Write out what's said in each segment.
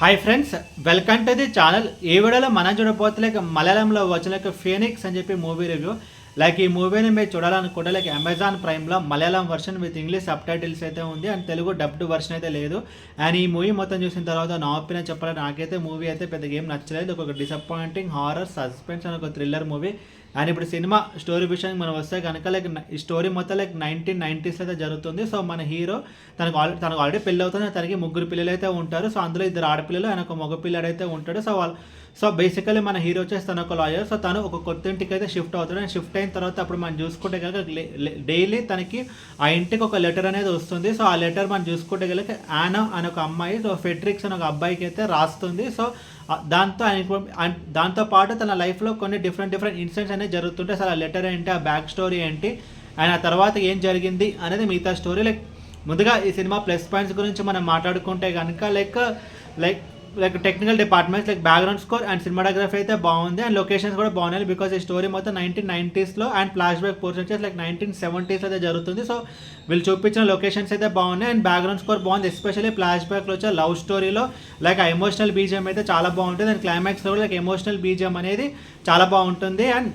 Hi friends, welcome to the channel. ఈ వీడియోలో మనం చూడబోతే మలయాళంలో వచ్చిన ఫీనిక్స్ అని చెప్పి మూవీ రివ్యూ. ఈ మూవీని మీరు చూడాలనుకుంటే అమెజాన్ ప్రైమ్లో Malayalam version with English subtitles అయితే ఉంది అండ్ తెలుగు డబ్డ్ వర్షన్ అయితే లేదు. అండ్ ఈ మూవీ మొత్తం చూసిన తర్వాత నా ఒపీనియన్ చెప్పాలి, నాకైతే మూవీ అయితే పెద్దగా ఏం నచ్చలేదు. ఒక డిసప్పాయింటింగ్ హారర్ సస్పెన్స్ అని ఒక థ్రిల్లర్ మూవీ. అండ్ ఇప్పుడు సినిమా స్టోరీ విషయానికి మనం వస్తే కనుక ఈ స్టోరీ మొత్తం 1990s అయితే జరుగుతుంది. సో మన హీరో తనకు ఆల్రెడీ పెళ్ళి అవుతుంది. తనకి 3 పిల్లలు అయితే ఉంటారు. సో అందులో 2 ఆడపిల్లలు ఆయన ఒక మగ పిల్లడు అయితే ఉంటాడు. సో బేసికలీ మన హీరో వచ్చేసి తను ఒక లాయర్. సో తను ఒక కొత్త ఇంటికి అయితే షిఫ్ట్ అవుతాడు. అండ్ షిఫ్ట్ అయిన తర్వాత అప్పుడు మనం చూసుకుంటే కనుక డైలీ తనకి ఆ ఇంటికి ఒక లెటర్ అనేది వస్తుంది. సో ఆ లెటర్ మనం చూసుకుంటే కనుక యానా అని ఒక అమ్మాయి ఫెడ్రిక్స్ అని ఒక అబ్బాయికి అయితే రాస్తుంది. సో దాంతో పాటు తన లైఫ్లో కొన్ని డిఫరెంట్ ఇన్సిడెంట్స్ అనేవి జరుగుతుంటాయి. అసలు ఆ లెటర్ ఏంటి, ఆ బ్యాక్ స్టోరీ ఏంటి, అండ్ ఆ తర్వాత ఏం జరిగింది అనేది మిగతా స్టోరీ. ముందుగా ఈ సినిమా ప్లస్ పాయింట్స్ గురించి మనం మాట్లాడుకుంటే కనుక like technical departments background score and cinematography అయితే బాగుంది. అండ్ లొకేషన్స్ కూడా బాగున్నాయి. బికాస్ ఈ స్టోరీ మొత్తం 1990sలో and flashback portions 1970s అయితే జరుగుతుంది. సో వీళ్ళు చూపించిన లొకేషన్స్ అయితే బాగున్నాయి అండ్ బ్యాక్గ్రౌండ్ స్కోర్ బాగుంది. ఎస్పెషల్లీ ఫ్లాష్ బ్యాక్లో వచ్చే లవ్ స్టోరీలో ఆ ఎమోషనల్ బీజిఎం అయితే చాలా బాగుంటుంది. అండ్ క్లైమాక్స్లో కూడా ఎమోషనల్ బీజిఎం అనేది చాలా బాగుంటుంది. అండ్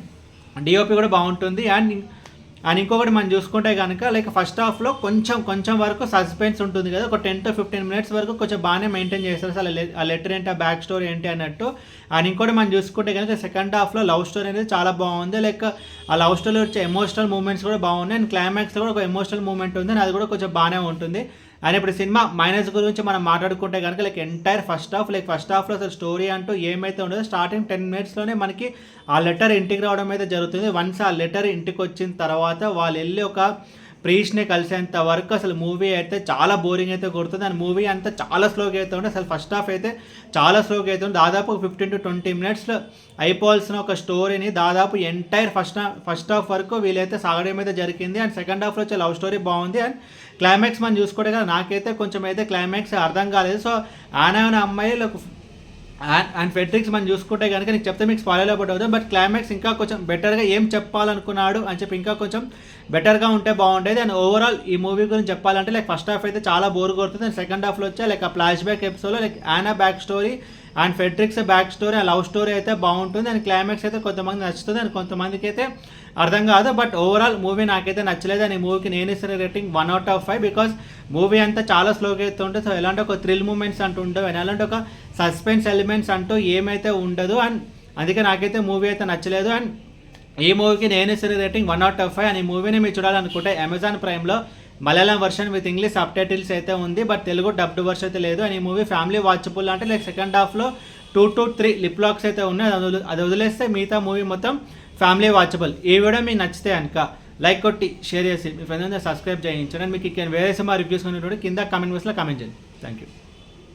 డిఓపి కూడా బాగుంటుంది. అండ్ ఇంకొకటి మనం చూసుకుంటే కనుక ఫస్ట్ హాఫ్లో కొంచెం వరకు సస్పెన్స్ ఉంటుంది కదా, ఒక 10 to 15 minutes వరకు కొంచెం బాగానే మెయింటైన్ చేస్తారు. అసలు ఆ లెటర్ ఏంటి, ఆ బ్యాక్ స్టోరీ ఏంటి అన్నట్టు. అండ్ ఇంకోటి మనం చూసుకుంటే కనుక సెకండ్ హాఫ్లో లవ్ స్టోరీ అనేది చాలా బాగుంది. ఆ లవ్ స్టోరీలో వచ్చే ఎమోషనల్ మూమెంట్స్ కూడా బాగున్నాయి. అండ్ క్లైమాక్స్లో కూడా ఒక ఎమోషనల్ మూమెంట్ ఉంది. అది కూడా కొంచెం బాగానే ఉంటుంది. అండ్ ఇప్పుడు సినిమా మైనస్ గురించి మనం మాట్లాడుకుంటే కనుక ఎంటైర్ ఫస్ట్ హాఫ్లో అసలు స్టోరీ అంటూ ఏమైతే ఉండదో స్టార్టింగ్ 10 minutesలోనే మనకి ఆ లెటర్ ఇంటికి రావడం అయితే జరుగుతుంది. వన్స్ ఆ లెటర్ ఇంటికి వచ్చిన తర్వాత వాళ్ళు వెళ్ళి ఒక ప్రీష్ని కలిసేంత వరకు అసలు మూవీ అయితే చాలా బోరింగ్ అయితే కొడుతుంది. అండ్ మూవీ అంతా చాలా స్లోగా అయితే ఉంటుంది. అసలు ఫస్ట్ హాఫ్ అయితే చాలా స్లోగా అయితే ఉంది. దాదాపు 15 to 20 minutesలో అయిపోవాల్సిన ఒక స్టోరీని దాదాపు ఎంటైర్ ఫస్ట్ హాఫ్ వరకు వీలైతే సాగడం అయితే జరిగింది. అండ్ సెకండ్ హాఫ్లో వచ్చే లవ్ స్టోరీ బాగుంది. అండ్ క్లైమాక్స్ మనం చూసుకుంటే కదా నాకైతే కొంచెం అయితే క్లైమాక్స్ అర్థం కాలేదు. సో ఆనా అమ్మాయి అండ్ ఫెడ్రిక్స్ మనం చూసుకుంటే కనుక నీకు చెప్తే మీకు స్పాయిలర్ అవుతుంది. బట్ క్లైమాక్స్ ఇంకా కొంచెం బెటర్గా ఏం చెప్పాలనుకున్నాడు అని చెప్పి ఇంకా కొంచెం బెటర్గా ఉంటే బాగుండేది. అండ్ ఓవరాల్ ఈ మూవీ గురించి చెప్పాలంటే ఫస్ట్ హాఫ్ అయితే చాలా బోర్ కొడుతుంది. అండ్ సెకండ్ హాఫ్లో వచ్చే ఆ ఫ్లాష్ బ్యాక్ ఎపిసోడ్లో యానా back story and Fredrick's back story ఆ లవ్ స్టోరీ అయితే బాగుంటుంది. అండ్ క్లైమాక్స్ అయితే కొంతమంది నచ్చుతుంది అండ్ కొంతమందికి అయితే అర్థం కాదు. బట్ ఓవరాల్ మూవీ నాకైతే నచ్చలేదు. అండ్ ఈ మూవీకి నేను ఇస్తున్న rating 1 out of 5 because movie అంతా చాలా స్లోగా అయితే ఉంటుంది. సో ఎలాంటి ఒక థ్రిల్ మూమెంట్స్ అంటూ ఉండవు అండ్ ఎలాంటి ఒక సస్పెన్స్ ఎలిమెంట్స్ అంటూ ఏమైతే ఉండదు. అండ్ అందుకే నాకైతే మూవీ అయితే నచ్చలేదు. అండ్ ఈ మూవీకి నేను ఇస్తున్న రేటింగ్ 1 out of 5. అండ్ ఈ మూవీని మీరు చూడాలనుకుంటే అమెజాన్ ప్రైమ్లో Malayalam version with English subtitles అయితే ఉంది. బట్ తెలుగు డబ్డ్ వర్షన్ అయితే లేదు. అండ్ ఈ మూవీ ఫ్యామిలీ వాచబుల్ అంటే సెకండ్ హాఫ్లో 2 to 3 లిప్ లాక్స్ అయితే ఉన్నాయి. అది వదిలేస్తే మిగతా మూవీ మొత్తం ఫ్యామిలీ వాచబుల్. ఈ వీడియో మీకు నచ్చితే కనుక లైక్ కొట్టి షేర్ చేసి మీ ఫ్రెండ్స్ సబ్స్క్రైబ్ చేయించండి. మీకు వేరే సినిమా రివ్యూస్ ఉన్నటువంటి కింద కామెంట్ బాక్స్లో కామెంట్ చేయండి. Thank you.